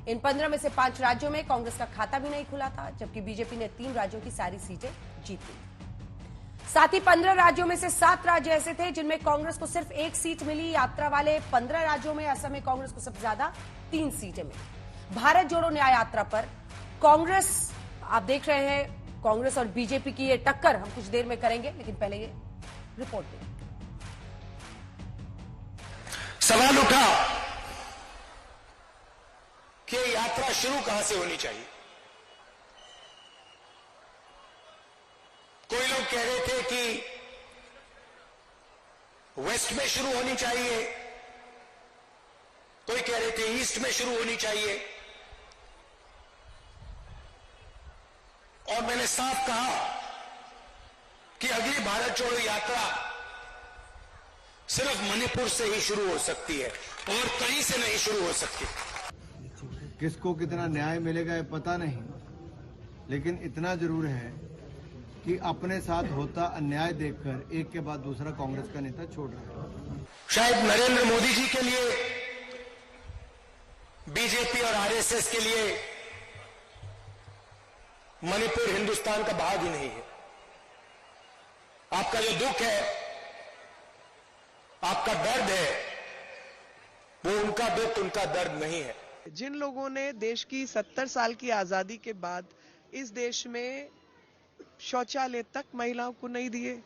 इन 15 में से 5 राज्यों में कांग्रेस का खाता भी नहीं खुला था, जबकि बीजेपी ने 3 राज्यों की सारी सीटें जीत ली। साथ ही 15 राज्यों में से 7 राज्य ऐसे थे जिनमें कांग्रेस को सिर्फ 1 सीट मिली। यात्रा वाले 15 राज्यों में असम में कांग्रेस को सबसे ज्यादा 3 सीटें मिली। भारत जोड़ो न्याय यात्रा पर कांग्रेस, आप देख रहे हैं कांग्रेस और बीजेपी की ये टक्कर हम कुछ देर में करेंगे, लेकिन पहले ये रिपोर्ट दें। सवाल उठा कि यात्रा शुरू कहां से होनी चाहिए। कोई लोग कह रहे थे कि वेस्ट में शुरू होनी चाहिए, कोई कह रहे थे ईस्ट में शुरू होनी चाहिए, और मैंने साफ कहा कि अगली भारत जोड़ो यात्रा सिर्फ मणिपुर से ही शुरू हो सकती है और कहीं से नहीं शुरू हो सकती। किसको कितना न्याय मिलेगा ये पता नहीं, लेकिन इतना जरूर है कि अपने साथ होता अन्याय देखकर एक के बाद दूसरा कांग्रेस का नेता छोड़ रहा है। शायद नरेंद्र मोदी जी के लिए, बीजेपी और आरएसएस के लिए मणिपुर हिंदुस्तान का भाग ही नहीं है। आपका जो दुख है, आपका दर्द है, वो उनका दुख, उनका दर्द नहीं है। जिन लोगों ने देश की 70 साल की आजादी के बाद इस देश में शौचालय तक महिलाओं को नहीं दिए,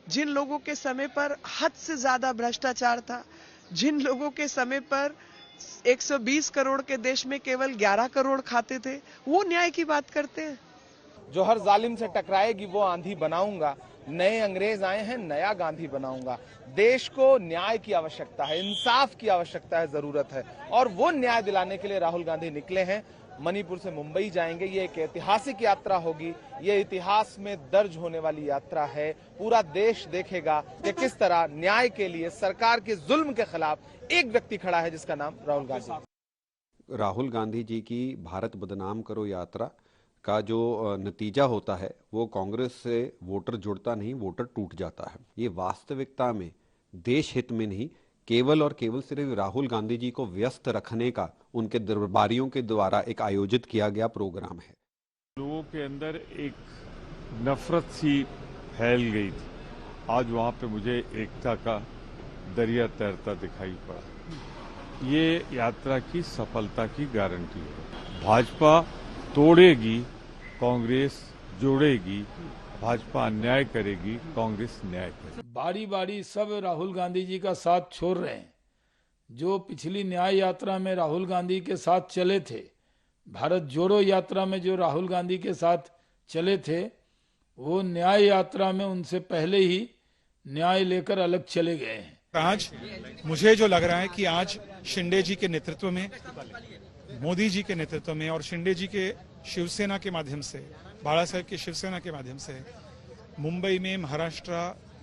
जिन लोगों के समय पर हद से ज्यादा भ्रष्टाचार था, जिन लोगों के समय पर 120 करोड़ के देश में केवल 11 करोड़ खाते थे, वो न्याय की बात करते हैं। जो हर जालिम से टकराएगी वो आंधी बनाऊंगा, नए अंग्रेज आए हैं नया गांधी बनाऊंगा। देश को न्याय की आवश्यकता है, इंसाफ की आवश्यकता है, जरूरत है, और वो न्याय दिलाने के लिए राहुल गांधी निकले हैं। मणिपुर से मुंबई जाएंगे, ये एक ऐतिहासिक यात्रा होगी, ये इतिहास में दर्ज होने वाली यात्रा है। पूरा देश देखेगा कि किस तरह न्याय के लिए, सरकार के जुल्म के खिलाफ एक व्यक्ति खड़ा है जिसका नाम राहुल गांधी। राहुल गांधी जी की भारत बदनाम करो यात्रा का जो नतीजा होता है वो कांग्रेस से वोटर जुड़ता नहीं, वोटर टूट जाता है। ये वास्तविकता में देश हित में नहीं, केवल और केवल सिर्फ राहुल गांधी जी को व्यस्त रखने का उनके दरबारियों के द्वारा एक आयोजित किया गया प्रोग्राम है। लोगों के अंदर एक नफरत सी फैल गई थी, आज वहां पे मुझे एकता का दरिया तैरता दिखाई पड़ा। ये यात्रा की सफलता की गारंटी है। भाजपा तोड़ेगी, कांग्रेस जोड़ेगी। भाजपा अन्याय करेगी, कांग्रेस न्याय करेगी। बारी बारी सब राहुल गांधी जी का साथ छोड़ रहे हैं। जो पिछली न्याय यात्रा में राहुल गांधी के साथ चले थे, भारत जोड़ो यात्रा में जो राहुल गांधी के साथ चले थे, वो न्याय यात्रा में उनसे पहले ही न्याय लेकर अलग चले गए हैं। आज मुझे जो लग रहा है कि आज शिंदे जी के नेतृत्व में, मोदी जी के नेतृत्व में और शिंदे जी के शिवसेना के माध्यम से, बाला साहेब की शिवसेना के माध्यम से मुंबई में, महाराष्ट्र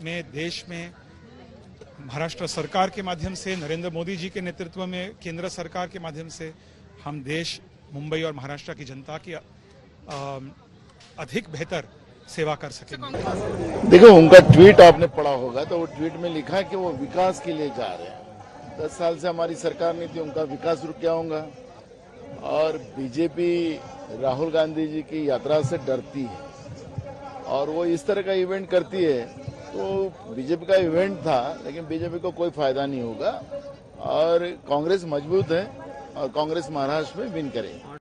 में, देश में, महाराष्ट्र सरकार के माध्यम से, नरेंद्र मोदी जी के नेतृत्व में केंद्र सरकार के माध्यम से हम देश, मुंबई और महाराष्ट्र की जनता की अधिक बेहतर सेवा कर सकेंगे। देखो, उनका ट्वीट आपने पढ़ा होगा, तो वो ट्वीट में लिखा कि वो विकास के लिए जा रहे हैं। 10 साल से हमारी सरकार नहीं थी, उनका विकास रुक गया होगा। और बीजेपी राहुल गांधी जी की यात्रा से डरती है और वो इस तरह का इवेंट करती है, तो बीजेपी का इवेंट था, लेकिन बीजेपी को कोई फायदा नहीं होगा। और कांग्रेस मजबूत है और कांग्रेस महाराष्ट्र में विन करेगी।